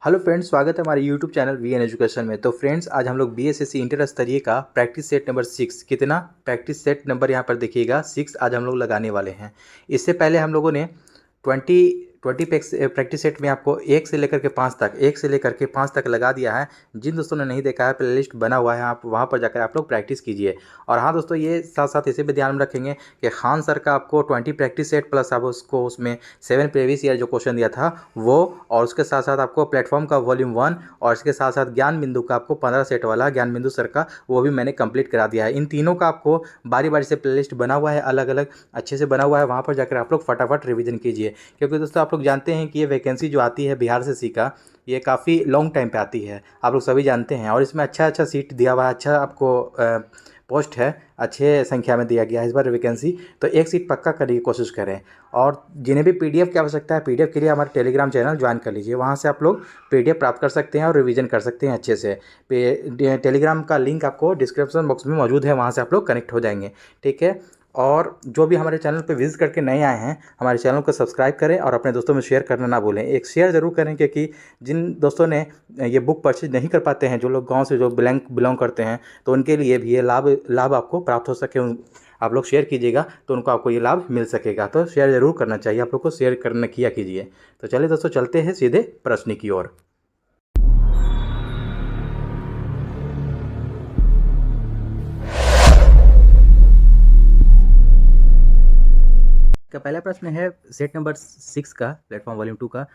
Hello friends, स्वागत है हमारे यूट्यूब चैनल वीएन एजुकेशन में। तो फ्रेंड्स, आज हम लोग बीएसएससी इंटर स्तरीय का प्रैक्टिस सेट नंबर 6 कितना प्रैक्टिस सेट नंबर यहाँ पर देखिएगा 6 आज हम लोग लगाने वाले हैं। इससे पहले हम लोगों ने 20 प्रैक्टिस सेट में आपको 1 से लेकर के 5 तक लगा दिया है। जिन दोस्तों ने नहीं देखा है, प्ले लिस्ट बना हुआ है, आप वहाँ पर जाकर आप लोग प्रैक्टिस कीजिए। और हाँ दोस्तों, ये साथ साथ इसे भी ध्यान में रखेंगे कि खान सर का आपको 20 प्रैक्टिस सेट प्लस आप उसको उसमें 7 प्रीवियस ईयर जो क्वेश्चन दिया था वो, और उसके साथ साथ आपको प्लेटफॉर्म का वॉल्यूम 1 और इसके साथ साथ ज्ञान बिंदु का आपको 15 सेट वाला ज्ञान बिंदु सर का वो भी मैंने कंप्लीट करा दिया है। इन तीनों का आपको बारी बारी से प्लेलिस्ट बना हुआ है, अलग अलग अच्छे से बना हुआ है। वहाँ पर जाकर आप लोग फटाफट रिवीजन कीजिए, क्योंकि दोस्तों आप लोग जानते हैं कि ये वैकेंसी जो आती है बिहार से सी का, ये काफ़ी लॉन्ग टाइम पे आती है, आप लोग सभी जानते हैं। और इसमें अच्छा अच्छा सीट दिया हुआ है, अच्छा आपको पोस्ट है, अच्छे संख्या में दिया गया है इस बार वैकेंसी। तो एक सीट पक्का करने की कोशिश करें। और जिन्हें भी पीडीएफ की आवश्यकता है, पीडीएफ के लिए हमारे टेलीग्राम चैनल ज्वाइन कर लीजिए, वहाँ से आप लोग पीडीएफ प्राप्त कर सकते हैं और रिवीजन कर सकते हैं अच्छे से। टेलीग्राम का लिंक आपको डिस्क्रिप्शन बॉक्स में मौजूद है, वहाँ से आप लोग कनेक्ट हो जाएंगे, ठीक है। और जो भी हमारे चैनल पे विजिट करके नए आए हैं, हमारे चैनल को सब्सक्राइब करें और अपने दोस्तों में शेयर करना ना भूलें। एक शेयर ज़रूर करें, क्योंकि जिन दोस्तों ने ये बुक परचेज नहीं कर पाते हैं, जो लोग गांव से जो बिलोंग करते हैं, तो उनके लिए भी ये लाभ आपको प्राप्त हो सके। आप लोग शेयर कीजिएगा तो उनको आपको ये लाभ मिल सकेगा। तो शेयर ज़रूर करना चाहिए, आप लोग को शेयर करना किया कीजिए। तो चलिए दोस्तों, चलते हैं सीधे प्रश्न की ओर। का पहला प्रश्न है सेट नंबर 6 का, प्लेटफॉर्म वॉल्यूम 2 का।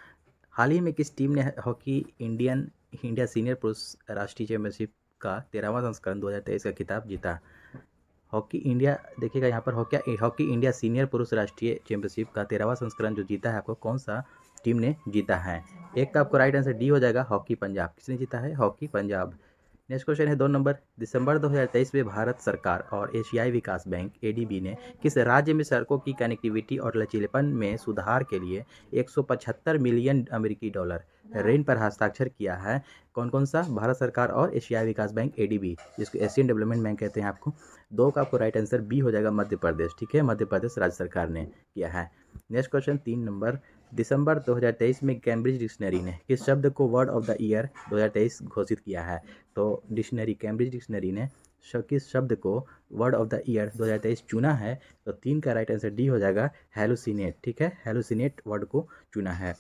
हाल ही में किस टीम ने हॉकी इंडिया सीनियर पुरुष राष्ट्रीय चैंपियनशिप का 13वां संस्करण 2023 का खिताब जीता? हॉकी इंडिया, देखिएगा यहाँ पर हॉकी इंडिया सीनियर पुरुष राष्ट्रीय चैंपियनशिप का 13वां संस्करण जो जीता है, आपको कौन सा टीम ने जीता है? एक का आपको राइट आंसर डी हो जाएगा, हॉकी पंजाब। किसने जीता है? हॉकी पंजाब। नेक्स्ट क्वेश्चन है 2 नंबर। दिसंबर 2023 में भारत सरकार और एशियाई विकास बैंक एडीबी ने किस राज्य में सड़कों की कनेक्टिविटी और लचीलेपन में सुधार के लिए 175 मिलियन अमेरिकी डॉलर ऋण पर हस्ताक्षर किया है? कौन कौन सा? भारत सरकार और एशियाई विकास बैंक एडीबी, जिसको एशियन डेवलपमेंट बैंक कहते हैं आपको। दो का आपको राइट आंसर बी हो जाएगा, मध्य प्रदेश। ठीक है, मध्य प्रदेश राज्य सरकार ने किया है। Next question 3 number. दिसंबर 2023 में कैम्ब्रिज डिक्शनरी ने किस शब्द को वर्ड ऑफ द ईयर 2023 घोषित किया है? तो कैम्ब्रिज डिक्शनरी ने किस शब्द को वर्ड ऑफ द ईयर 2023 चुना है? तो 3 का राइट आंसर डी हो जाएगा, हेलुसिनेट। ठीक है, हेलुसिनेट वर्ड को चुना है।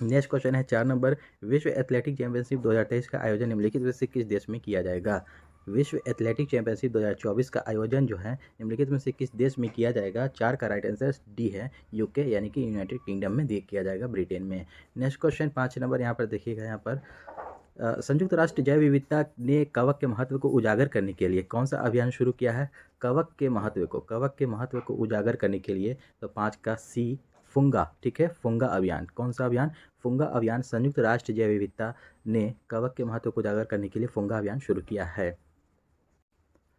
नेक्स्ट क्वेश्चन है 4 नंबर। विश्व एथलेटिक चैंपियनशिप 2023 का आयोजन निम्नलिखित में से किस देश में किया जाएगा? विश्व एथलेटिक चैंपियनशिप 2024 का आयोजन जो है निम्नलिखित में से किस देश में किया जाएगा? 4 का राइट आंसर डी है, यूके यानी कि यूनाइटेड किंगडम में किया जाएगा, ब्रिटेन में। नेक्स्ट क्वेश्चन 5 नंबर, यहाँ पर देखिएगा, यहाँ पर संयुक्त राष्ट्र जैव विविधता ने कवक के महत्व को उजागर करने के लिए कौन सा अभियान शुरू किया है? कवक के महत्व को उजागर करने के लिए, तो 5 का सी, फुंगा। ठीक है, फुंगा अभियान। कौन सा अभियान? फुंगा अभियान। संयुक्त राष्ट्र जैव विविधता ने कवक के महत्व को उजागर करने के लिए फुंगा अभियान शुरू किया है।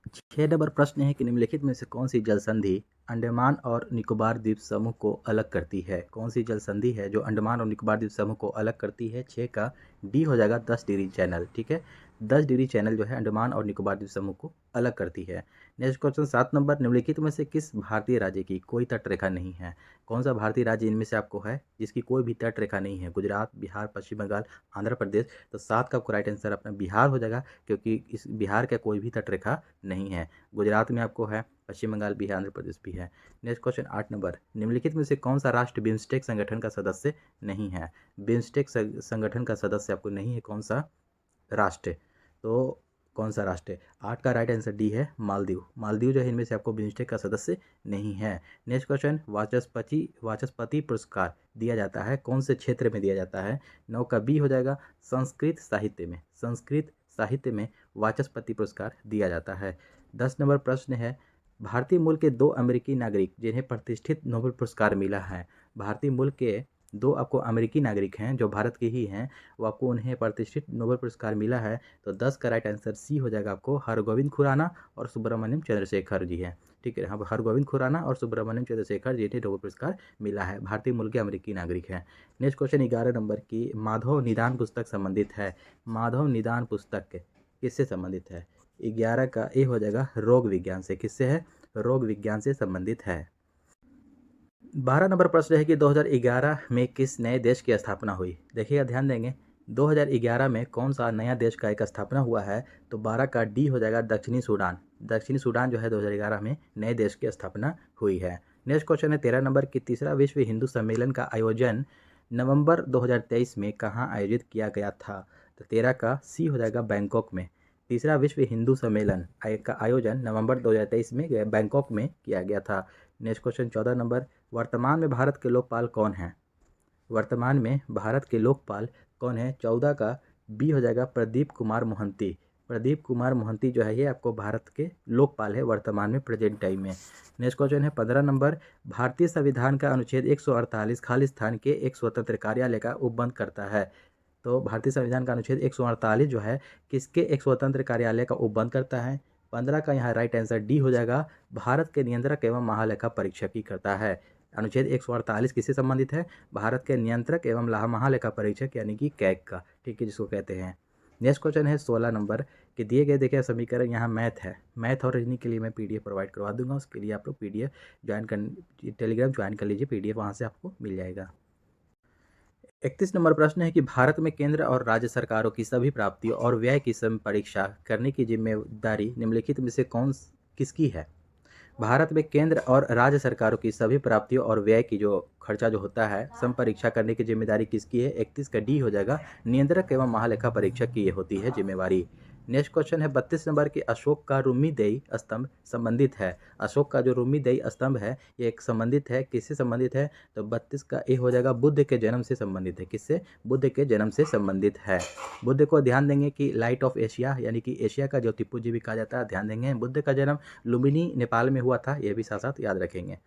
6 नंबर प्रश्न है कि निम्नलिखित में से कौन सी जल संधि अंडमान और निकोबार द्वीप समूह को अलग करती है? कौन सी जल संधि है जो अंडमान और निकोबार द्वीप समूह को अलग करती है? 6 का डी हो जाएगा, 10 डिग्री चैनल। ठीक है, 10 डिग्री चैनल जो है अंडमान और निकोबार द्वीप समूह को अलग करती है। Next question 7 number. निम्नलिखित में से किस भारतीय राज्य की कोई तट रेखा नहीं है? कौन सा भारतीय राज्य इनमें से आपको है जिसकी कोई भी तट रेखा नहीं है? गुजरात, बिहार, पश्चिम बंगाल, आंध्र प्रदेश। तो 7 का आपको राइट आंसर अपना बिहार हो जाएगा, क्योंकि इस बिहार का कोई भी तट रेखा नहीं है। गुजरात में आपको है, पश्चिम बंगाल, बिहार, आंध्र प्रदेश भी है। Next question 8 number. निम्नलिखित में से कौन सा राष्ट्र बिम्स्टेक संगठन का सदस्य नहीं है? बिम्स्टेक संगठन का सदस्य आपको नहीं है, कौन सा राष्ट्र? तो कौन सा राष्ट्र? 8 का राइट आंसर डी है, मालदीव। मालदीव जो है इनमें से आपको बिम्स्टेक का सदस्य नहीं है। नेक्स्ट क्वेश्चन, वाचस्पति पुरस्कार दिया जाता है कौन से क्षेत्र में दिया जाता है? 9 का बी हो जाएगा, संस्कृत साहित्य में वाचस्पति पुरस्कार दिया जाता है। 10 नंबर प्रश्न है, भारतीय मूल के 2 अमेरिकी नागरिक जिन्हें प्रतिष्ठित नोबेल पुरस्कार मिला है। भारतीय मूल के 2 आपको अमेरिकी नागरिक हैं जो भारत के ही हैं, वो आपको उन्हें प्रतिष्ठित नोबेल पुरस्कार मिला है। तो 10 का राइट आंसर सी हो जाएगा आपको, हरगोविंद खुराना और सुब्रमण्यम चंद्रशेखर जी हैं। ठीक है, हाँ, हरगोविंद खुराना और सुब्रमण्यम चंद्रशेखर जी ने नोबेल पुरस्कार मिला है, भारतीय मूल के अमेरिकी नागरिक हैं। नेक्स्ट क्वेश्चन 11 नंबर की माधव निदान पुस्तक संबंधित है। माधव निदान पुस्तक किससे संबंधित है? 11 का ए हो जाएगा, रोग विज्ञान से। किससे है? रोग विज्ञान से संबंधित है। 12 नंबर प्रश्न है कि 2011 में किस नए देश की स्थापना हुई? देखिएगा, ध्यान देंगे, 2011 में कौन सा नया देश का एक स्थापना हुआ है? तो 12 का डी हो जाएगा दक्षिणी सूडान। दक्षिणी सूडान जो है 2011 में नए देश की स्थापना हुई है। नेक्स्ट क्वेश्चन है 13 नंबर की तीसरा विश्व हिंदू सम्मेलन का आयोजन नवंबर 2023 में कहाँ आयोजित किया गया था? तो 13 का सी हो जाएगा बैंकॉक में। तीसरा विश्व हिंदू सम्मेलन का आयोजन नवंबर 2023 में बैंकॉक में किया गया था। नेक्स्ट क्वेश्चन 14 नंबर, वर्तमान में भारत के लोकपाल कौन हैं? वर्तमान में भारत के लोकपाल कौन है? 14 का बी हो जाएगा प्रदीप कुमार मोहंती। प्रदीप कुमार मोहंती जो है ये आपको भारत के लोकपाल है वर्तमान में, प्रेजेंट टाइम में। नेक्स्ट क्वेश्चन है 15 नंबर, भारतीय संविधान का अनुच्छेद 148 खालिस्तान के एक स्वतंत्र कार्यालय का उपबंध करता है। तो भारतीय संविधान का अनुच्छेद 148 जो है किसके एक स्वतंत्र कार्यालय का उपबंध करता है? 15 का यहाँ राइट आंसर डी हो जाएगा, भारत के नियंत्रक एवं महालेखा परीक्षक ही करता है। अनुच्छेद 148 किससे संबंधित है? भारत के नियंत्रक एवं महालेखा परीक्षक यानी कि कैग का, ठीक है, जिसको कहते हैं। नेक्स्ट क्वेश्चन है 16 नंबर कि दिए गए देखिए समीकरण, यहाँ मैथ है, मैथ और रीजनिंग के लिए मैं पीडीएफ प्रोवाइड करवा दूंगा, उसके लिए आप लोग पीडीएफ ज्वाइन कर, टेलीग्राम ज्वाइन कर लीजिए, पीडीएफ वहाँ से आपको मिल जाएगा। 31 नंबर प्रश्न है कि भारत में केंद्र और राज्य सरकारों की सभी प्राप्तियों और व्यय की समीक्षा करने की जिम्मेदारी निम्नलिखित में से किसकी है? भारत में केंद्र और राज्य सरकारों की सभी प्राप्तियों और व्यय की जो खर्चा जो होता है संपरीक्षा करने की जिम्मेदारी किसकी है? 31 का डी हो जाएगा, नियंत्रक एवं महालेखा परीक्षक की ये होती है जिम्मेवारी। नेक्स्ट क्वेश्चन है 32 नंबर की अशोक का रुम्मीदेई स्तंभ संबंधित है। अशोक का जो रुम्मीदेई स्तंभ है ये एक संबंधित है, किससे संबंधित है? तो 32 का ए हो जाएगा, बुद्ध के जन्म से संबंधित है। किससे? बुद्ध के जन्म से संबंधित है। बुद्ध को ध्यान देंगे कि लाइट ऑफ एशिया यानी कि एशिया का ज्योतिपुंज भी कहा जाता है, ध्यान देंगे। बुद्ध का जन्म लुम्बिनी नेपाल में हुआ था, ये भी साथ साथ याद रखेंगे।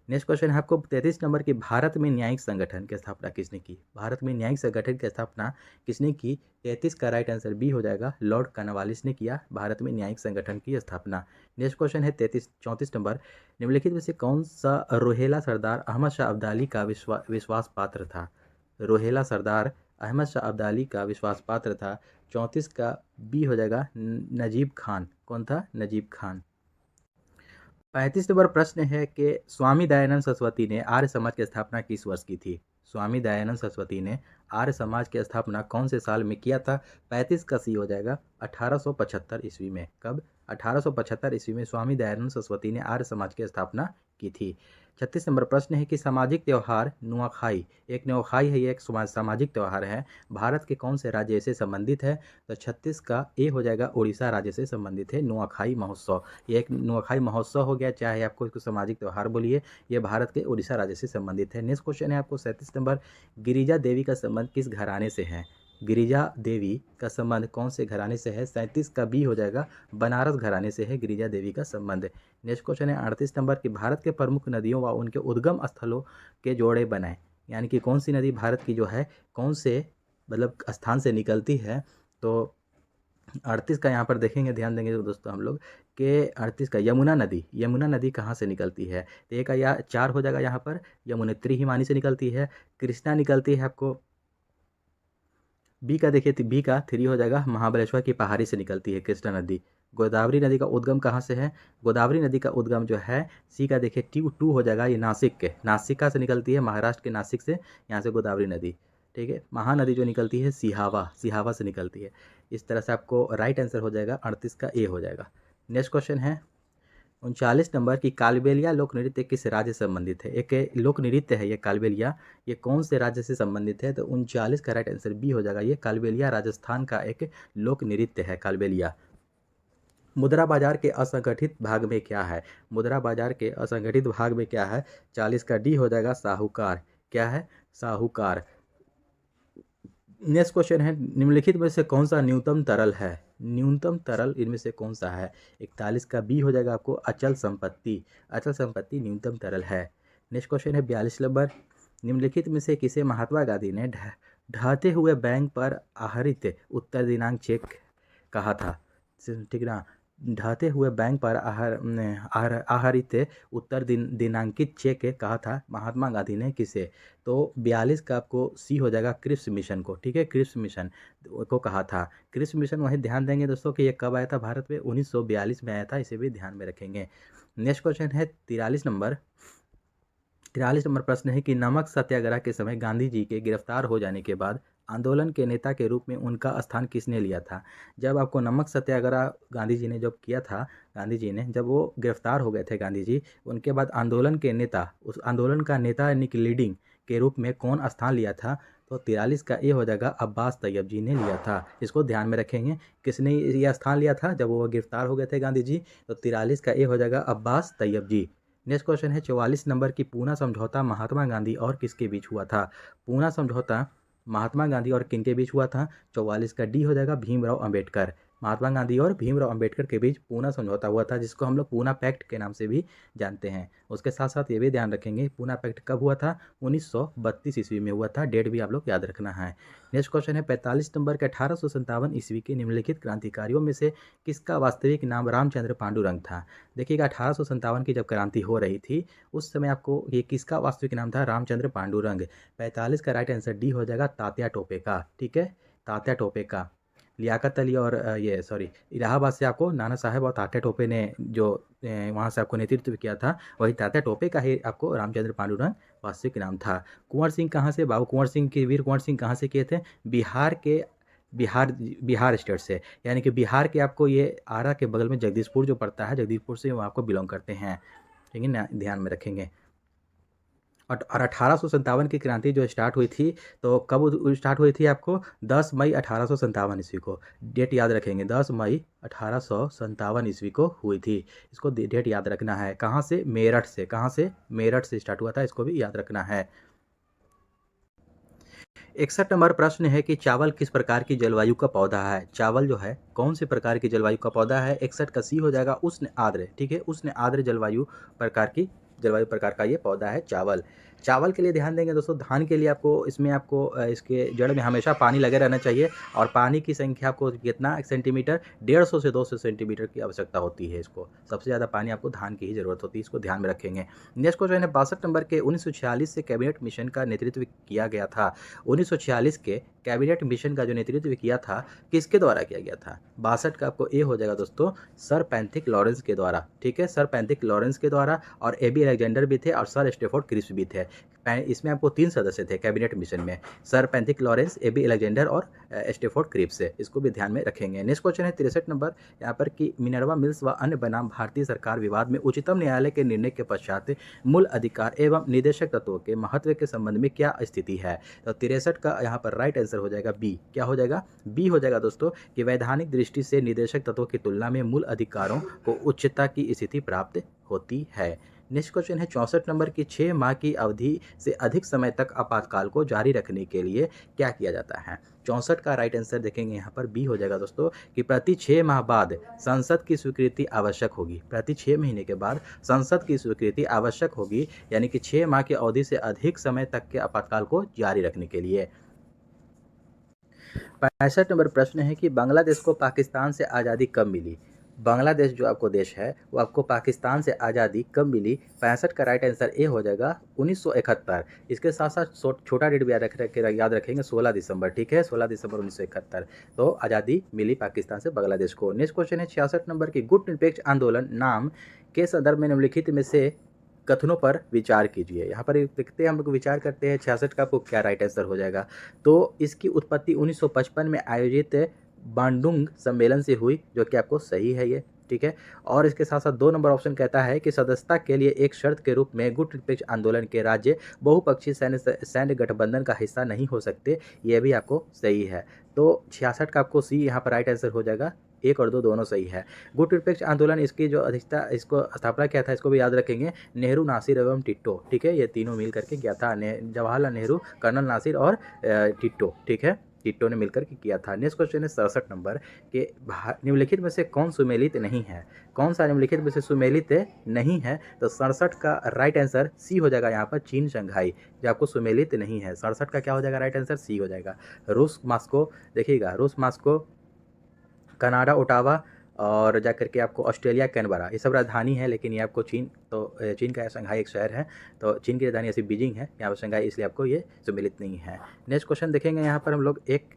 नेक्स्ट क्वेश्चन है आपको 33 नंबर की भारत में न्यायिक संगठन की स्थापना किसने की? भारत में न्यायिक संगठन की स्थापना किसने की? 33 का राइट आंसर बी हो जाएगा, लॉर्ड कॉर्नवालिस ने किया भारत में न्यायिक संगठन की स्थापना। नेक्स्ट क्वेश्चन है 34 नंबर, निम्नलिखित में से कौन सा रोहेला सरदार अहमद शाह अब्दाली का विश्वास पात्र था? रोहेला सरदार अहमद शाह अब्दाली का विश्वास पात्र था। 34 का बी हो जाएगा, नजीब खान। कौन था? नजीब खान। 35 नंबर प्रश्न है कि स्वामी दयानंद सरस्वती ने आर्य समाज की स्थापना किस वर्ष की थी? स्वामी दयानंद सरस्वती ने आर्य समाज की स्थापना कौन से साल में किया था? 35 का सी हो जाएगा, 1875 ईस्वी में। कब? 1875 ईस्वी में स्वामी दयानंद सरस्वती ने आर्य समाज की स्थापना की थी। 36 नंबर प्रश्न है कि सामाजिक त्यौहार नुआखाई, एक नुआखाई है, ये एक सामाजिक त्यौहार है, भारत के कौन से राज्य से संबंधित है? तो 36 का ए हो जाएगा, उड़ीसा राज्य से संबंधित है नुआखाई महोत्सव। ये एक नुआखाई महोत्सव हो गया, चाहे आपको इसको सामाजिक त्यौहार बोलिए, ये भारत के उड़ीसा राज्य से संबंधित है। नेक्स्ट क्वेश्चन है आपको 37 नंबर, गिरिजा देवी का संबंध किस घराने से है? गिरिजा देवी का संबंध कौन से घराने से है? 37 का बी हो जाएगा, बनारस घराने से है गिरिजा देवी का संबंध। नेक्स्ट क्वेश्चन है 38 नंबर की भारत के प्रमुख नदियों व उनके उद्गम स्थलों के जोड़े बनाए, यानी कि कौन सी नदी भारत की जो है कौन से मतलब स्थान से निकलती है? तो 38 का यहाँ पर देखेंगे, ध्यान देंगे तो दोस्तों हम लोग के 38 का यमुना नदी, यमुना नदी कहाँ से निकलती है? तो एक का या 4 हो जाएगा, यहाँ पर यमुनेत्री हिमानी से निकलती है। कृष्णा निकलती है आपको, बी का देखिए बी का 3 हो जाएगा, महाबलेश्वर की पहाड़ी से निकलती है कृष्णा नदी। गोदावरी नदी का उद्गम कहाँ से है? गोदावरी नदी का उद्गम जो है सी का देखिए 2 हो जाएगा, ये नासिका से निकलती है, महाराष्ट्र के नासिक से, यहाँ से गोदावरी नदी, ठीक है। महानदी जो निकलती है सिहावा से निकलती है। इस तरह से आपको राइट आंसर हो जाएगा 38 का ए हो जाएगा। नेक्स्ट क्वेश्चन है 39 नंबर की कालबेलिया लोक नृत्य किस राज्य से संबंधित है? एक लोक नृत्य है ये कालबेलिया, ये कौन से राज्य से संबंधित है? तो 39 का राइट आंसर बी हो जाएगा, ये कालबेलिया राजस्थान का एक लोक नृत्य है कालबेलिया। मुद्रा बाजार के असंगठित भाग में क्या है? मुद्रा बाजार के असंगठित भाग में क्या है? 40 का डी हो जाएगा, साहूकार। क्या है? साहूकार। नेक्स्ट क्वेश्चन है निम्नलिखित में से कौन सा न्यूनतम तरल है? न्यूनतम तरल इनमें से कौन सा है? 41 का बी हो जाएगा आपको, अचल संपत्ति। अचल संपत्ति न्यूनतम तरल है। नेक्स्ट क्वेश्चन है 42 नंबर, निम्नलिखित में से किसे महात्मा गांधी ने ढहते हुए बैंक पर आहरित उत्तर दिनांक चेक कहा था? ठीक ना, ढहते हुए बैंक पर आहरित उत्तर दिनांकित चेक कहा था महात्मा गांधी ने किसे? तो 42 का आपको सी हो जाएगा, क्रिप्स मिशन को, ठीक है, क्रिप्स मिशन को कहा था। क्रिप्स मिशन वही ध्यान देंगे दोस्तों कि ये कब आया था भारत में? 1942 में आया था, इसे भी ध्यान में रखेंगे। नेक्स्ट क्वेश्चन है 43 नंबर प्रश्न है कि नमक सत्याग्रह के समय गांधी जी के गिरफ्तार हो जाने के बाद आंदोलन के नेता के रूप में उनका स्थान किसने लिया था? जब आपको नमक सत्याग्रह गांधी जी ने जब किया था, गांधी जी ने जब वो गिरफ्तार हो गए थे गांधी जी, उनके बाद आंदोलन के नेता, उस आंदोलन का नेता यानी कि लीडिंग के रूप में कौन स्थान लिया था? तो 43 का ए हो जाएगा, अब्बास तैयब जी ने लिया था। इसको ध्यान में रखेंगे, किसने यह स्थान लिया था जब वो गिरफ्तार हो गए थे गांधी जी? तो 43 का ए हो जाएगा, अब्बास तैयब जी। नेक्स्ट क्वेश्चन है 44 नंबर की, पूना समझौता महात्मा गांधी और किसके बीच हुआ था? पूना समझौता महात्मा गांधी और किनके बीच हुआ था? 44 का डी हो जाएगा, भीमराव अंबेडकर। महात्मा गांधी और भीमराव अंबेडकर के बीच पूना समझौता हुआ था, जिसको हम लोग पूना पैक्ट के नाम से भी जानते हैं। उसके साथ साथ ये भी ध्यान रखेंगे, पूना पैक्ट कब हुआ था? 1932 ईस्वी में हुआ था। डेट भी आप लोग याद रखना है। नेक्स्ट क्वेश्चन है 45 नंबर के, 1857 ईस्वी के निम्नलिखित क्रांतिकारियों में से किसका वास्तविक नाम रामचंद्र पांडुरंग था? देखिएगा, 1857 की जब क्रांति हो रही थी, उस समय आपको ये किसका वास्तविक नाम था? रामचंद्र पांडुरंग। 45 का राइट आंसर डी हो जाएगा, तात्या टोपे का। ठीक है, तात्या टोपे का। लियाकत अली और ये सॉरी इलाहाबाद से आपको नाना साहब और तात्या टोपे ने जो वहाँ से आपको नेतृत्व किया था, वही तात्या टोपे का ही आपको रामचंद्र पांडुरंग वास्तविक नाम था। कुंवर सिंह कहाँ से? बाबू कुंवर सिंह के, वीर कुंवर सिंह कहाँ से किए थे? बिहार के, बिहार स्टेट से, यानी कि बिहार के आपको ये आरा के बगल में जगदीशपुर जो पड़ता है, जगदीशपुर से वो आपको बिलोंग करते हैं। ठीक है ना, ध्यान में रखेंगे। और 1857 की क्रांति जो स्टार्ट हुई थी, तो कब स्टार्ट हुई थी आपको? 10 मई 1857 ईस्वी को। डेट याद रखेंगे, 10 मई 1857 ईस्वी को हुई थी। इसको डेट याद रखना है। कहाँ से? मेरठ से। कहाँ से? मेरठ से स्टार्ट हुआ था, इसको भी याद रखना है। 61 नंबर प्रश्न है कि चावल किस प्रकार की जलवायु का पौधा है? चावल जो है कौन से प्रकार की जलवायु का पौधा है? 61 का सी हो जाएगा, उष्ण आर्द्र। ठीक है, उष्ण आर्द्र जलवायु प्रकार का ये पौधा है चावल। चावल के लिए ध्यान देंगे दोस्तों, धान के लिए आपको इसमें आपको इसके जड़ में हमेशा पानी लगे रहना चाहिए, और पानी की संख्या आपको कितना सेंटीमीटर? 150 से 200 सेंटीमीटर की आवश्यकता होती है। इसको सबसे ज़्यादा पानी आपको धान की ही जरूरत होती है, इसको ध्यान में रखेंगे। नेक्स्ट क्वेश्चन है 62 नंबर के, 1946 से कैबिनेट मिशन का नेतृत्व किया गया था। 1946 के कैबिनेट मिशन का जो नेतृत्व किया था, किसके द्वारा किया गया था? 62 का आपको ए हो जाएगा दोस्तों, सर पैंथिक लॉरेंस के द्वारा। ठीक है, सर पैंथिक लॉरेंस के द्वारा, और ए बी अलेक्जेंडर भी थे और सर स्टेफोर्ड क्रिप्स भी थे। इसमें आपको 3 सदस्य थे कैबिनेट मिशन में, sir Pethick Lawrence, A B Alexander और स्टेफोर्ड क्रिप्स। इसको भी ध्यान में रखेंगे। नेक्स्ट क्वेश्चन है 63 नंबर यहाँ पर कि मिनर्वा मिल्स व अन्य बनाम भारतीय सरकार विवाद में उच्चतम न्यायालय के निर्णय के पश्चात मूल अधिकार एवं निदेशक तत्वों के महत्व के संबंध में क्या स्थिति है? तो 63 का यहाँ पर राइट आंसर हो जाएगा बी। क्या हो जाएगा? बी हो जाएगा दोस्तों, कि वैधानिक दृष्टि से निदेशक तत्वों की तुलना में मूल अधिकारों को उच्चता की स्थिति प्राप्त होती है। नेक्स्ट क्वेश्चन है 64 नंबर की, 6 माह की अवधि से अधिक समय तक आपातकाल को जारी रखने के लिए क्या किया जाता है? 64 का राइट आंसर देखेंगे यहाँ पर बी हो जाएगा दोस्तों, कि प्रति 6 माह बाद संसद की स्वीकृति आवश्यक होगी। प्रति 6 महीने के बाद संसद की स्वीकृति आवश्यक होगी, यानी कि 6 माह की अवधि से अधिक समय तक के आपातकाल को जारी रखने के लिए। 65 नंबर प्रश्न है कि बांग्लादेश को पाकिस्तान से आज़ादी कब मिली? बांग्लादेश जो आपको देश है वो आपको पाकिस्तान से आज़ादी कब मिली? 65 का राइट आंसर ए हो जाएगा, 1971। इसके साथ साथ छोटा डेट भी याद रखेंगे, 16 दिसंबर। ठीक है, 16 दिसंबर 1971 तो आज़ादी मिली पाकिस्तान से बांग्लादेश को। नेक्स्ट क्वेश्चन है 66 नंबर की, गुट निरपेक्ष आंदोलन नाम के संदर्भ में निम्नलिखित में से कथनों पर विचार कीजिए। यहाँ पर देखते हैं, हम लोग विचार करते हैं 66 का आपको क्या राइट आंसर हो जाएगा। तो इसकी उत्पत्ति 1955 में आयोजित बांडुंग सम्मेलन से हुई, जो कि आपको सही है ये। ठीक है, और इसके साथ साथ 2 नंबर ऑप्शन कहता है कि सदस्यता के लिए एक शर्त के रूप में गुट निरपेक्ष आंदोलन के राज्य बहुपक्षीय सैन्य गठबंधन का हिस्सा नहीं हो सकते, ये भी आपको सही है। तो 66 का आपको सी यहाँ पर राइट आंसर हो जाएगा। 1 और 2 दोनों सही है। गुट निरपेक्ष आंदोलन, इसकी जो अधिकता, इसको स्थापना किया था, इसको भी याद रखेंगे, नेहरू, नासिर एवं टिट्टो। ठीक है, ये तीनों मिल करके किया था, जवाहरलाल नेहरू, कर्नल नासिर और टिट्टो। ठीक है, टिट्टो ने मिलकर के किया था। नेक्स्ट क्वेश्चन है 67 नंबर के, निम्नलिखित में से कौन सुमेलित नहीं है? कौन सा निम्नलिखित में से सुमेलित नहीं है? तो 67 का राइट आंसर सी हो जाएगा यहाँ पर, चीन शंघाई, जो आपको सुमेलित नहीं है। 67 का क्या हो जाएगा? राइट आंसर सी हो जाएगा। रूस मास्को, देखिएगा, रूस मास्को, कनाडा ओटावा, और जाकर के आपको ऑस्ट्रेलिया कैनबरा, ये सब राजधानी है, लेकिन ये आपको चीन, तो चीन का शंघाई एक शहर है, तो चीन की राजधानी ऐसी बीजिंग है, यहाँ पर शंघाई, इसलिए आपको ये सुमेलित नहीं है। नेक्स्ट क्वेश्चन देखेंगे यहाँ पर हम लोग, एक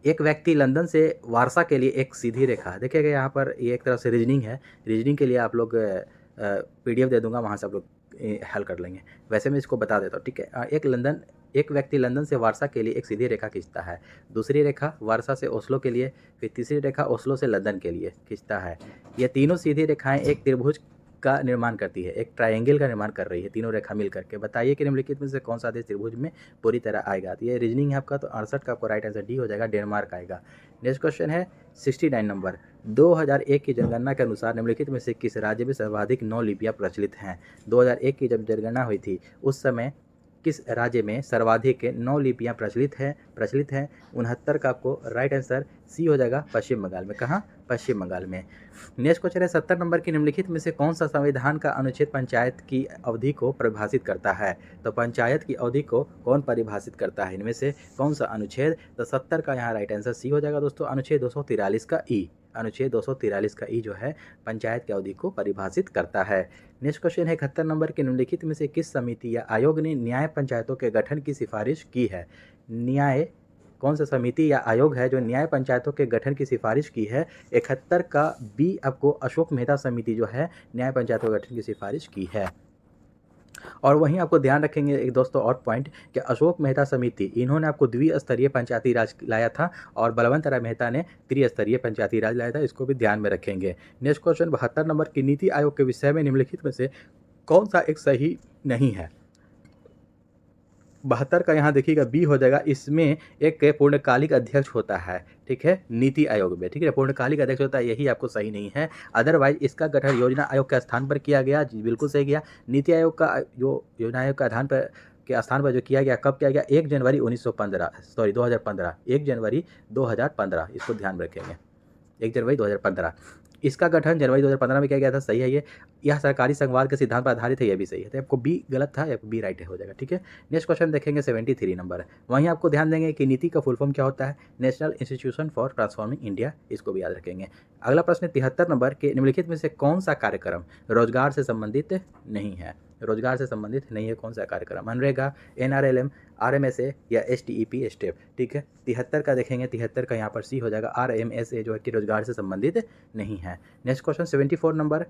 व्यक्ति लंदन से वारसा के लिए एक सीधी रेखा, देखिएगा यहाँ पर ये एक तरह से रीजनिंग है। रीजनिंग के लिए आप लोग PDF दे दूंगा, वहाँ से आप लोग हल कर लेंगे। वैसे मैं इसको बता देता हूँ। ठीक है, एक लंदन एक व्यक्ति लंदन से वारसा के लिए एक सीधी रेखा खींचता है, दूसरी रेखा वारसा से ओस्लो के लिए, फिर तीसरी रेखा ओस्लो से लंदन के लिए खींचता है। ये तीनों सीधी रेखाएं एक त्रिभुज का निर्माण करती है, एक ट्रायंगल का निर्माण कर रही है, तीनों रेखा मिल करके। बताइए कि निम्नलिखित में से कौन सा देश त्रिभुज में पूरी तरह आएगा। तो ये रीजनिंग है आपका, तो 68 का आपको राइट आंसर डी हो जाएगा, डेनमार्क आएगा। नेक्स्ट क्वेश्चन है 69 नंबर। 2001 की जनगणना के अनुसार निम्नलिखित में से किस राज्य में सर्वाधिक 9 लिपियां प्रचलित हैं। 2001 की जब जनगणना हुई थी उस समय किस राज्य में सर्वाधिक 9 लिपियां प्रचलित हैं 69 का आपको राइट आंसर सी हो जाएगा, पश्चिम बंगाल में। कहाँ? पश्चिम बंगाल में। नेक्स्ट क्वेश्चन है 70 नंबर की। निम्नलिखित में से कौन सा संविधान का अनुच्छेद पंचायत की अवधि को परिभाषित करता है। तो पंचायत की अवधि को कौन परिभाषित करता है, इनमें से कौन सा अनुच्छेद। तो 70 का यहाँ राइट आंसर सी हो जाएगा दोस्तों, अनुच्छेद 243 का ई। अनुच्छेद 243 का ई जो है पंचायत की अवधि को परिभाषित करता है। नेक्स्ट क्वेश्चन है 71 नंबर के। निम्नलिखित में से किस समिति या आयोग ने न्याय पंचायतों के गठन की सिफारिश की है। न्याय कौन सा समिति या आयोग है जो न्याय पंचायतों के गठन की सिफारिश की है। 71 का बी आपको अशोक मेहता समिति जो है न्याय पंचायतों के गठन की सिफारिश की है। और वहीं आपको ध्यान रखेंगे एक दोस्तों और पॉइंट कि अशोक मेहता समिति इन्होंने आपको द्विस्तरीय पंचायती राज लाया था और बलवंत राय मेहता ने त्रिस्तरीय पंचायती राज लाया था, इसको भी ध्यान में रखेंगे। नेक्स्ट क्वेश्चन 72 नंबर की। नीति आयोग के विषय में निम्नलिखित में से कौन सा एक सही नहीं है। 72 का यहाँ देखिएगा बी हो जाएगा, इसमें एक पूर्णकालिक अध्यक्ष होता है, ठीक है, नीति आयोग में, ठीक है, पूर्णकालिक अध्यक्ष होता है, यही आपको सही नहीं है। अदरवाइज इसका गठन योजना आयोग के स्थान पर किया गया, जी बिल्कुल सही किया। नीति आयोग का जो योजना आयोग के आधार पर के स्थान पर जो किया गया, कब किया गया, 1 जनवरी 2015, 1 जनवरी 2015, इसको ध्यान में रखेंगे, 1 जनवरी 2015 इसका गठन जनवरी 2015 में किया गया था, सही है ये। यह सरकारी संघवाद के सिद्धांत पर आधारित है, यह भी सही है। तो आपको बी गलत था, आपको बी राइट हो जाएगा, ठीक है। नेक्स्ट क्वेश्चन देखेंगे 73 नंबर। वहीं आपको ध्यान देंगे कि नीति का फुल फॉर्म क्या होता है, national institution for transforming India, इसको भी याद रखेंगे। अगला प्रश्न 73 नंबर के। निम्नलिखित में से कौन सा कार्यक्रम रोजगार से संबंधित नहीं है। रोजगार से संबंधित नहीं है कौन सा कार्यक्रम, मनरेगा, NRLM, RMSA या STEP स्टेप, ठीक है। 73 का देखेंगे, 73 का यहाँ पर सी हो जाएगा, RMSA जो है कि रोजगार से संबंधित नहीं है। Next question 74 number.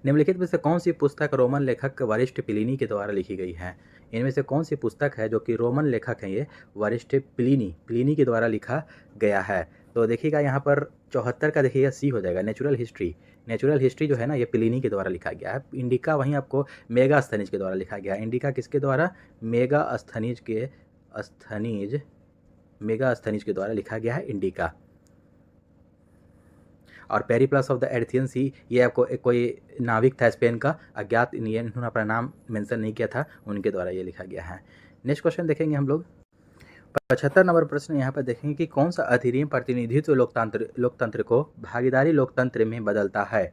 निम्नलिखित में से कौन सी पुस्तक रोमन लेखक वरिष्ठ प्लिनी के द्वारा लिखी गई है। इनमें से कौन सी पुस्तक है जो कि रोमन लेखक हैं ये वरिष्ठ प्लिनी के द्वारा लिखा गया है। तो देखिएगा यहाँ पर 74 का देखिएगा सी हो जाएगा, नेचुरल हिस्ट्री जो है ना ये प्लिनी के द्वारा लिखा गया है। इंडिका वहीं आपको मेगास्थनीज के द्वारा लिखा गया है। इंडिका किसके द्वारा, मेगास्थनीज के द्वारा लिखा गया है इंडिका। और पेरिप्लस ऑफ द एर्थियन सी, ये आपको कोई नाविक था स्पेन का, अज्ञात, इन्होंने अपना नाम मेंशन नहीं किया था, उनके द्वारा ये लिखा गया है। नेक्स्ट क्वेश्चन देखेंगे हम लोग 75 नंबर प्रश्न। यहाँ पर देखेंगे कि कौन सा अधिनियम प्रतिनिधित्व लोकतंत्र को भागीदारी लोकतंत्र में बदलता है।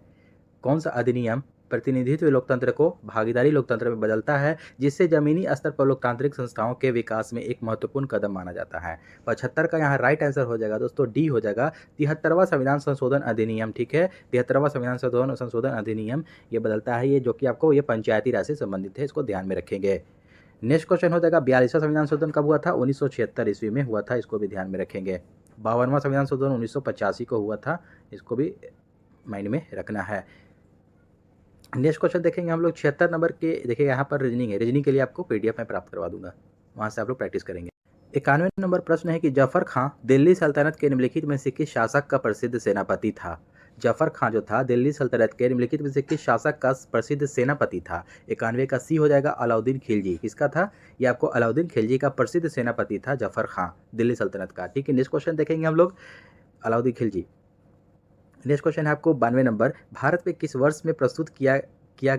कौन सा अधिनियम प्रतिनिधित्व लोकतंत्र को भागीदारी लोकतंत्र में बदलता है, जिससे जमीनी स्तर पर लोकतांत्रिक संस्थाओं के विकास में एक महत्वपूर्ण कदम माना जाता है। 75 का यहाँ राइट आंसर हो जाएगा दोस्तों, डी हो जाएगा, 73वां संविधान संशोधन अधिनियम, ठीक है। 73वां संविधान संशोधन अधिनियम ये बदलता है, ये जो कि आपको ये पंचायती राज से संबंधित है, इसको ध्यान में रखेंगे। नेक्स्ट क्वेश्चन हो जाएगा 42वां संविधान संशोधन कब हुआ था, 1976 ईस्वी में हुआ था, इसको भी ध्यान में रखेंगे। 52वां संविधान संशोधन 1985 को हुआ था, इसको भी माइंड में रखना है। नेक्स्ट क्वेश्चन देखेंगे हम लोग 76 नंबर के। देखिए यहाँ पर रीजनिंग है, रीजनिंग के लिए आपको PDF में प्राप्त करवा दूंगा, वहाँ से आप लोग प्रैक्टिस करेंगे। 91 नंबर प्रश्न है कि जफर खां दिल्ली सल्तनत के निम्नलिखित में से किस शासक का प्रसिद्ध सेनापति था। जफर खां जो था दिल्ली सल्तनत के निम्नलिखित में से किस शासक का प्रसिद्ध सेनापति था। 91 का सी हो जाएगा, अलाउद्दीन खिलजी। किसका था ये, आपको अलाउद्दीन खिलजी का प्रसिद्ध सेनापति था जफर खां दिल्ली सल्तनत का, ठीक है। नेक्स्ट क्वेश्चन देखेंगे हम लोग अलाउद्दीन खिलजी। नेक्स्ट क्वेश्चन है आपको 92 नंबर। भारत में किस वर्ष में प्रस्तुत किए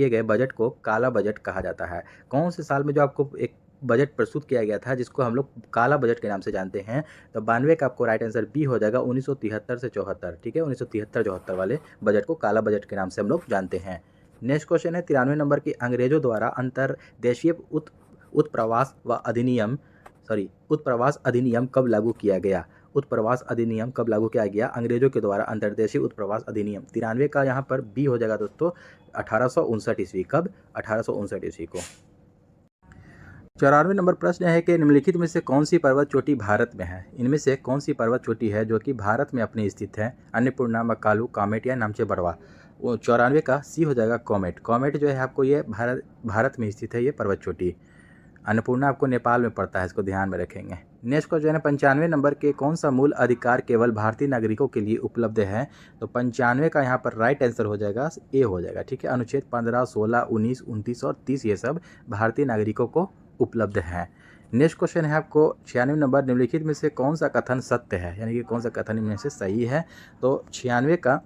गए बजट को काला बजट कहा जाता है। कौन से साल में जो आपको एक बजट प्रस्तुत किया गया था जिसको हम लोग काला बजट के नाम से जानते हैं। तो 92 का आपको राइट आंसर बी हो जाएगा, 1973 से 74, ठीक है। 1973-74 वाले बजट को काला बजट के नाम से हम लोग जानते हैं। नेक्स्ट क्वेश्चन है 93 नंबर की। अंग्रेजों द्वारा अंतर्देशीय उत्प्रवास अधिनियम कब लागू किया गया। उत्प्रवास अधिनियम कब लागू किया गया, अंग्रेजों के द्वारा अंतर्देशीय उत्प्रवास अधिनियम। 93 का यहाँ पर बी हो जाएगा दोस्तों, 1859 ईस्वी। कब, 1859 ईस्वी को। 94 नंबर प्रश्न है कि निम्नलिखित में से कौन सी पर्वत चोटी भारत में है। इनमें से कौन सी पर्वत चोटी है जो कि भारत में अपनी स्थित है। अन्नपूर्णा, मकालू, कामेट या नामचे बड़वा। वो 94 का सी हो जाएगा, कॉमेट। कॉमेट जो है आपको ये भारत में स्थित है ये पर्वत चोटी। अन्नपूर्णा आपको नेपाल में पड़ता है, इसको ध्यान में रखेंगे। नेक्स्ट क्वेश्चन है 95 नंबर के कौन सा मूल अधिकार केवल भारतीय नागरिकों के लिए उपलब्ध है? तो 95 का यहाँ पर राइट आंसर हो जाएगा ए हो जाएगा, ठीक है। अनुच्छेद 15, 16, 19, 29 और 30 ये सब भारतीय नागरिकों को उपलब्ध है। नेक्स्ट क्वेश्चन है आपको 96 नंबर, निम्नलिखित में से कौन सा कथन सत्य है, यानी कि कौन सा कथन इनमें से सही है? तो 96 का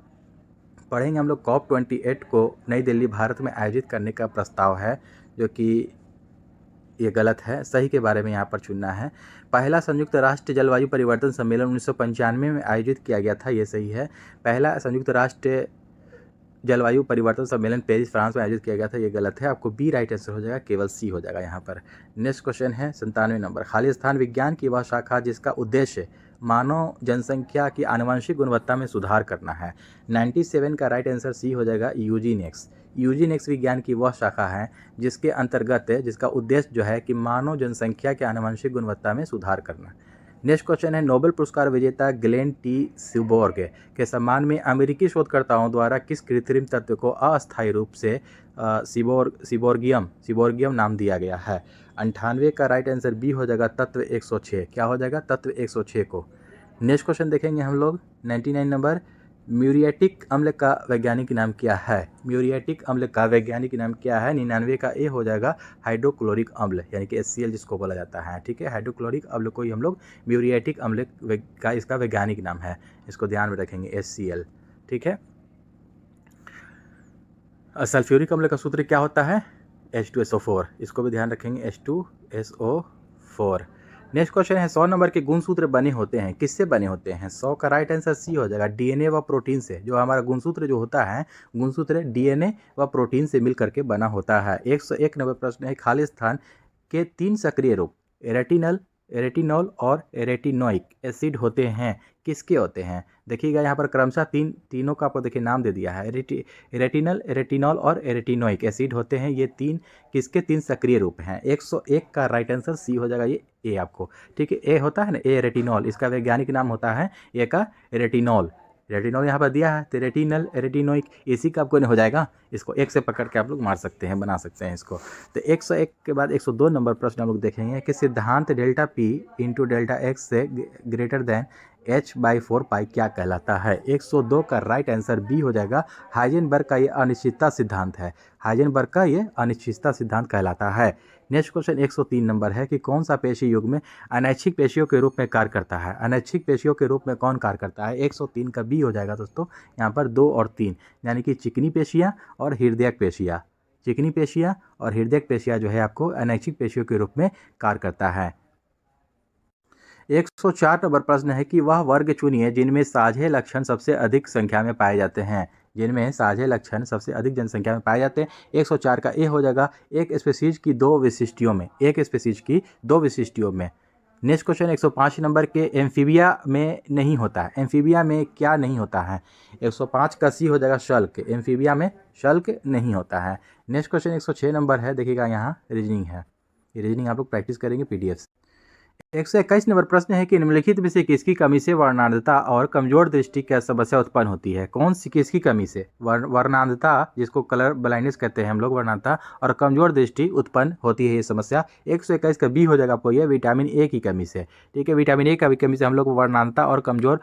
पढ़ेंगे हम लोग। COP28 को नई दिल्ली भारत में आयोजित करने का प्रस्ताव है, जो कि ये गलत है, सही के बारे में यहाँ पर चुनना है। पहला संयुक्त राष्ट्र जलवायु परिवर्तन सम्मेलन 1995 में आयोजित किया गया था, ये सही है। पहला संयुक्त राष्ट्र जलवायु परिवर्तन सम्मेलन पेरिस फ्रांस में आयोजित किया गया था, ये गलत है। आपको बी राइट आंसर हो जाएगा, केवल सी हो जाएगा यहाँ पर। नेक्स्ट क्वेश्चन है 97 नंबर, खालिस्तान विज्ञान की वह शाखा जिसका उद्देश्य मानव जनसंख्या की आनुवंशिक गुणवत्ता में सुधार करना है। 97 का राइट आंसर सी हो जाएगा, यूजीनिक्स। यूजीनिक्स विज्ञान की वह शाखा है जिसके अंतर्गत जिसका उद्देश्य जो है कि मानव जनसंख्या के आनुवंशिक गुणवत्ता में सुधार करना। नेक्स्ट क्वेश्चन है नोबेल पुरस्कार विजेता ग्लेन टी सिबोर्ग के सम्मान में अमेरिकी शोधकर्ताओं द्वारा किस कृत्रिम तत्व को अस्थायी रूप से सिबोर्गियम नाम दिया गया है? 98 का राइट आंसर बी हो जाएगा, तत्व 106। क्या हो जाएगा? तत्व 106 को। नेक्स्ट क्वेश्चन देखेंगे हम लोग 99 नंबर, म्यूरिएटिक अम्ल का वैज्ञानिक नाम क्या है? म्यूरिएटिक अम्ल का वैज्ञानिक नाम क्या है? 99 का ए हो जाएगा, हाइड्रोक्लोरिक अम्ल, यानी कि HCl जिसको बोला जाता है, ठीक है। हाइड्रोक्लोरिक अम्ल को ही हम लोग म्यूरिएटिक अम्ल का इसका वैज्ञानिक नाम है, इसको ध्यान में रखेंगे, HCl, ठीक है। सल्फ्यूरिक अम्ल का सूत्र क्या होता है? H2SO4, इसको भी ध्यान रखेंगे, H2SO4। नेक्स्ट क्वेश्चन है 100 नंबर के गुणसूत्र बने होते हैं, किससे बने होते हैं? 100 का राइट आंसर सी हो जाएगा, DNA व प्रोटीन से। जो हमारा गुणसूत्र जो होता है, गुणसूत्र DNA व प्रोटीन से मिल करके बना होता है। 101 नंबर प्रश्न है, खालिस्तान के 3 सक्रिय रूप रेटिनॉल और रेटिनोइक एसिड होते हैं, किसके होते हैं? देखिएगा यहाँ पर क्रमशः तीनों का आपको देखिए नाम दे दिया है, रेटिनॉल और रेटिनोइक एसिड होते हैं। ये किसके 3 सक्रिय रूप हैं? 101 का राइट आंसर सी हो जाएगा, ये ए आपको, ठीक है। ए होता है ना, ए रेटिनॉल, इसका वैज्ञानिक नाम होता है ए का रेटिनॉल यहाँ पर दिया है, तो रेटिनल रेटिनोइक इसी का आपको हो जाएगा। इसको एक से पकड़ के आप लोग मार सकते हैं, बना सकते हैं इसको। तो 101 के बाद 102 नंबर प्रश्न हम लोग देखेंगे कि सिद्धांत delta P into delta x से ग्रेटर देन H/4 पाई क्या कहलाता है? 102 का राइट आंसर बी हो जाएगा, हाइजेनबर्ग का ये अनिश्चितता सिद्धांत है। हाइजेनबर्ग का ये अनिश्चितता सिद्धांत कहलाता है। नेक्स्ट क्वेश्चन 103 नंबर है कि कौन सा पेशी युग में अनैच्छिक पेशियों के रूप में कार्य करता है? अनैच्छिक पेशियों के रूप में कौन कार्य करता है? 103 का बी हो जाएगा दोस्तों, यहाँ पर 2 और 3, यानी कि चिकनी पेशियाँ और हृदयक पेशियाँ। चिकनी पेशियाँ और हृदयक पेशियाँ जो है आपको अनैच्छिक पेशियों के रूप में कार्य करता है। 104 नंबर प्रश्न है कि वह वर्ग चुनिए जिनमें साझे लक्षण सबसे अधिक संख्या में पाए जाते हैं। जिनमें साझे लक्षण सबसे अधिक जनसंख्या में पाए जाते हैं। 104 का ए हो जाएगा, एक स्पीशीज की 2 विशिष्टियों में। नेक्स्ट क्वेश्चन 105 नंबर के एम्फीबिया में नहीं होता है। एम्फीबिया में क्या नहीं होता है? 105 का सी हो जाएगा, शल्क। एम्फीबिया में शल्क नहीं होता है। नेक्स्ट क्वेश्चन 106 नंबर है, देखिएगा यहाँ रीजनिंग है, ये रीजनिंग आप लोग प्रैक्टिस करेंगे PDF से। 121 नंबर प्रश्न है कि निम्नलिखित में से किसकी कमी से वर्णांधता और कमजोर दृष्टि की समस्या उत्पन्न होती है? कौन सी किसकी कमी से? वर्णांधता, जिसको कलर ब्लाइंडनेस कहते हैं हम लोग, वर्णांधता और कमजोर दृष्टि उत्पन्न होती है ये समस्या। 121 का बी हो जाएगा आपको, ये विटामिन ए की कमी से, ठीक है। विटामिन ए की कमी से हम लोग वर्णांधता और कमजोर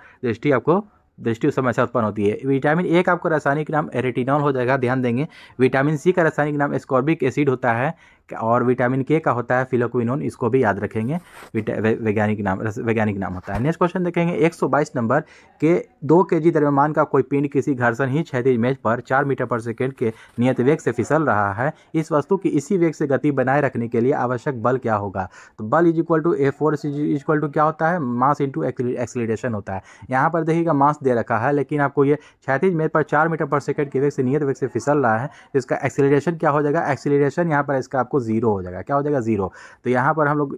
दृष्टि समस्या उत्पन्न होती है। विटामिन ए का आपको रासायनिक नाम रेटिनॉल हो जाएगा, ध्यान देंगे। विटामिन सी का रासायनिक नाम एस्कॉर्बिक एसिड होता है, और विटामिन के का होता है फिलोक्विनोन, इसको भी याद रखेंगे, वैज्ञानिक नाम होता है। नेक्स्ट क्वेश्चन देखेंगे 122 नंबर के 2 kg द्रव्यमान का कोई पिंड किसी घर्षण ही क्षैतिज मेज पर 4 मीटर पर सेकेंड के नियत वेग से फिसल रहा है। इस वस्तु की इसी वेग से गति बनाए रखने के लिए आवश्यक बल क्या होगा? तो बल is equal to F4 equal to क्या होता है? मास इंटू एक्सीलरेशन होता है। यहाँ पर देखिएगा मास दे रखा है, लेकिन आपको ये क्षैतिज मेज पर 4 मीटर पर सेकेंड के वेग से नियत वेग से फिसल रहा है, इसका एक्सीलरेशन क्या हो जाएगा? एक्सीलरेशन यहाँ पर इसका आपको 0 हो जाएगा। क्या हो जाएगा? 0। तो यहाँ पर हम लोग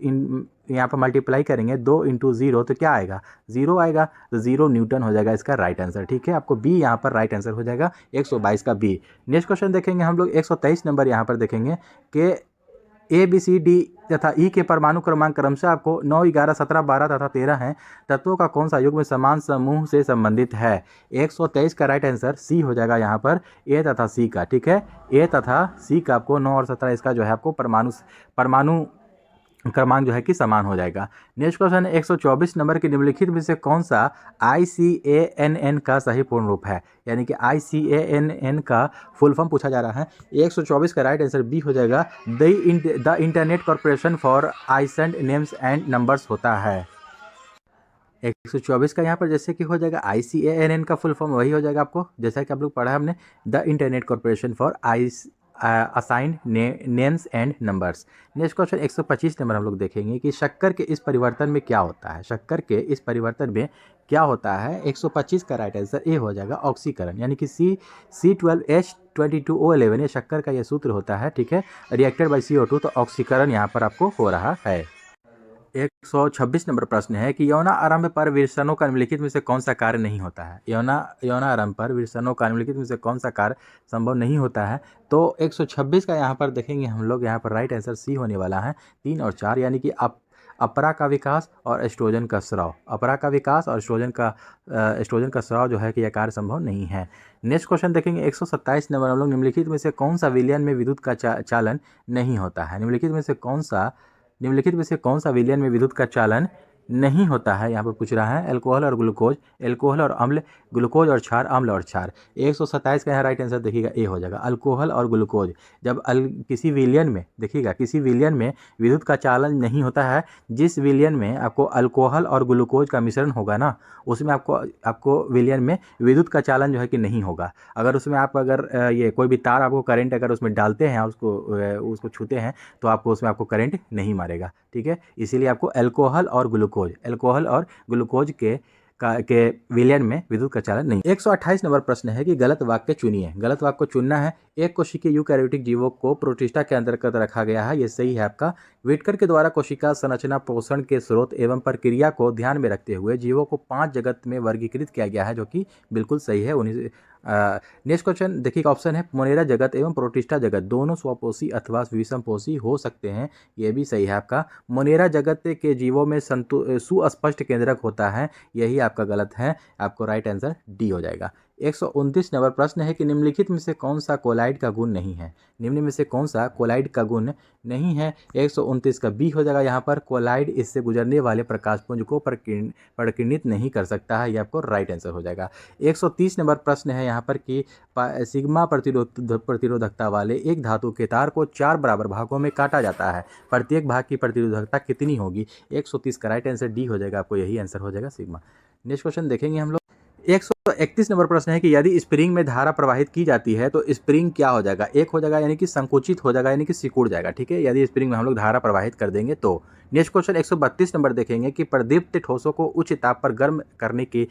यहाँ पर मल्टीप्लाई करेंगे 2 × 0, तो क्या आएगा? 0 आएगा, तो 0 न्यूटन हो जाएगा इसका राइट आंसर, ठीक है। आपको बी यहाँ पर राइट आंसर हो जाएगा, 122 का बी। नेक्स्ट क्वेश्चन देखेंगे हम लोग 123 नंबर यहाँ पर देखेंगे कि ABCD तथा E के परमाणु क्रमांक क्रमशः आपको 9, 11, 17, 12 तथा 13 हैं। तत्वों का कौन सा युग्म समान समूह से संबंधित है? 123 का राइट आंसर सी हो जाएगा यहाँ पर, A तथा C का, ठीक है। A तथा C का आपको 9 और 17 इसका जो है आपको परमाणु क्रमांक जो है कि समान हो जाएगा। नेक्स्ट क्वेश्चन 124 नंबर के निम्नलिखित में से कौन सा ICANN का सही पूर्ण रूप है, यानी कि ICANN का फुल फॉर्म पूछा जा रहा है। 124 का राइट आंसर बी हो जाएगा, the internet corporation for assigned names and numbers होता है। 124 का यहाँ पर जैसे कि हो जाएगा ICANN का फुल फॉर्म वही हो जाएगा आपको, जैसा कि आप लोग पढ़ा हमने, the internet corporation for assigned names and numbers. Next question 125 number हम लोग देखेंगे कि शक्कर के इस परिवर्तन में क्या होता है। शक्कर के इस परिवर्तन में क्या होता है। 125 का राइट आंसर ए हो जाएगा, ऑक्सीकरण, यानी कि C12H22O11 ये शक्कर का ये सूत्र होता है, ठीक है, रिएक्टेड बाय CO2, तो ऑक्सीकरण यहाँ पर आपको हो रहा है। 126 नंबर प्रश्न है कि यौना आरंभ पर विषाणु का निम्नलिखित में से कौन सा कार्य नहीं होता है। यौना आरंभ पर विषाणु का निम्नलिखित में से कौन सा कार्य संभव नहीं होता है। तो 126 का यहाँ पर देखेंगे हम लोग, यहाँ पर राइट आंसर सी होने वाला है, 3 और 4, यानी कि अपरा का विकास और एस्ट्रोजन का स्राव। अपरा का विकास और एस्ट्रोजन का स्राव जो है कि यह कार्य संभव नहीं है। नेक्स्ट क्वेश्चन देखेंगे 127 नंबर हम लोग, निम्नलिखित में से कौन सा विलयन में विद्युत का चालन नहीं होता है। निम्नलिखित में से कौन सा विलयन में विद्युत का चालन नहीं होता है, यहाँ पर पूछ रहा है। अल्कोहल और ग्लूकोज, अल्कोहल और अम्ल, ग्लूकोज और क्षार, अम्ल और क्षार। 127 का यहाँ राइट आंसर देखिएगा ए हो जाएगा, अल्कोहल और ग्लूकोज। जब किसी विलयन में देखिएगा, किसी विलयन में विद्युत का चालन नहीं होता है, जिस विलयन में आपको अल्कोहल और ग्लूकोज का मिश्रण होगा ना, उसमें आपको विलयन में विद्युत का चालन जो है कि नहीं होगा। अगर उसमें आप ये कोई भी तार आपको करंट अगर उसमें डालते हैं, उसको छूते हैं, तो उसमें आपको करंट नहीं मारेगा, ठीक है। इसीलिए आपको अल्कोहल और ग्लूकोज के विलयन में विद्युत का चालन नहीं। 128 नंबर प्रश्न है कि गलत वाक्य चुनिए। गलत वाक्य को चुनना है। एक कोशिकीय यूकैरियोटिक जीवों को प्रोटिस्टा के अंतर्गत रखा गया है, ये सही है आपका। व्हिटकर के द्वारा कोशिका संरचना, पोषण के स्रोत एवं प्रक्रिया को ध्यान में रखते हुए जीवों को 5 जगत में वर्गीकृत किया गया है, जो कि बिल्कुल सही है। नेक्स्ट क्वेश्चन देखिए, ऑप्शन है मोनेरा जगत एवं प्रोटिस्टा जगत दोनों स्वपोषी अथवा विषमपोषी हो सकते हैं, ये भी सही है आपका। मोनेरा जगत के जीवों में सुस्पष्ट केंद्रक होता है, यही आपका गलत है, आपको राइट आंसर डी हो जाएगा। 129 नंबर प्रश्न है कि निम्नलिखित में से कौन सा कोलाइड का गुण नहीं है। निम्न में से कौन सा कोलाइड का गुण नहीं है। 129 का बी हो जाएगा, यहाँ पर कोलाइड इससे गुजरने वाले प्रकाशपुंज को प्रकीर्णित नहीं कर सकता है, ये आपको राइट आंसर हो जाएगा। 130 नंबर प्रश्न है यहाँ पर कि सिग्मा प्रतिरोधकता वाले एक धातु के तार को 4 बराबर भागों में काटा जाता है, प्रत्येक भाग की प्रतिरोधकता कितनी होगी। 130 का राइट आंसर डी हो जाएगा, आपको यही आंसर हो जाएगा सिग्मा। नेक्स्ट क्वेश्चन देखेंगे हम लोग। 131 नंबर प्रश्न है कि यदि स्प्रिंग में धारा प्रवाहित की जाती है तो स्प्रिंग क्या हो जाएगा। एक हो जाएगा यानी कि संकुचित हो जाएगा, यानी कि सिकुड़ जाएगा, ठीक है, यदि स्प्रिंग में हम लोग धारा प्रवाहित कर देंगे तो। नेक्स्ट क्वेश्चन 132 नंबर देखेंगे कि प्रदीप्त ठोसों को उच्च ताप पर गर्म करने की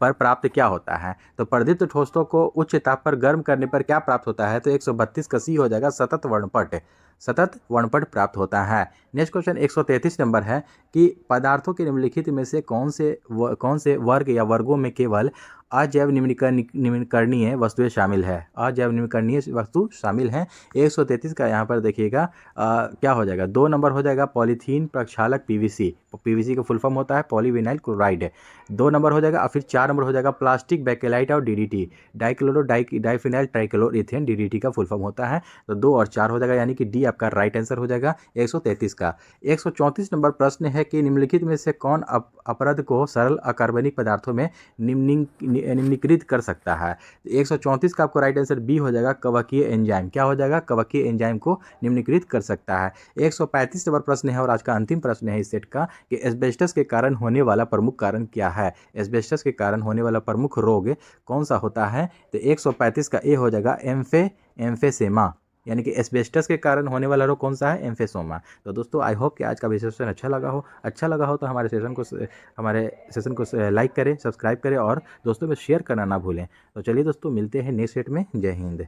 पर प्राप्त क्या होता है। तो प्रदीप्त ठोसों को उच्च ताप पर गर्म करने पर क्या प्राप्त होता है। तो 132 का सी हो जाएगा, सतत वर्णपट प्राप्त होता है। नेक्स्ट क्वेश्चन 133 नंबर है कि पदार्थों के निम्नलिखित में से कौन से वर्ग या वर्गों में केवल अजैव निम्नीकरणीय वस्तुएं शामिल है। अजैव निम्नीकरणीय वस्तु शामिल हैं। 133 का यहाँ पर देखिएगा क्या हो जाएगा, 2 नंबर हो जाएगा पॉलीथीन प्रक्षालक पीवीसी का फुल फॉर्म होता है पॉलीविनाइल क्लोराइड, 2 नंबर हो जाएगा। और फिर 4 नंबर हो जाएगा प्लास्टिक बैकेलाइट और DDT डाइफिनाइल ट्राइक्लोरोथेन DDT का फुल फॉर्म होता है। तो 2 और 4 हो जाएगा, यानी कि डी आपका राइट आंसर हो जाएगा 133 का। 134 नंबर प्रश्न है कि निम्नलिखित में से कौन अपरद को सरल अकार्बनिक पदार्थों में निम्नीकृत कर सकता है। 134 का आपको राइट आंसर बी हो जाएगा, कवकीय एंजाइम। क्या हो जाएगा, कवकीय एंजाइम को निम्नीकृत कर सकता है। 135 नंबर प्रश्न है और आज का अंतिम प्रश्न है इस सेट का कि एस्बेस्टस के कारण होने वाला प्रमुख कारण क्या है। एस्बेस्टस के कारण होने वाला प्रमुख रोग कौन सा होता है। तो 135 का ए हो जाएगा, एम्फेसेमा, यानी कि एस्बेस्टस के कारण होने वाला रोग कौन सा है, एम्फेसोमा। तो दोस्तों आई होप कि आज का सेशन अच्छा लगा हो तो हमारे सेशन को लाइक करें, सब्सक्राइब करें और दोस्तों में शेयर करना ना भूलें। तो चलिए दोस्तों, मिलते हैं नेक्स्ट सेट में। जय हिंद।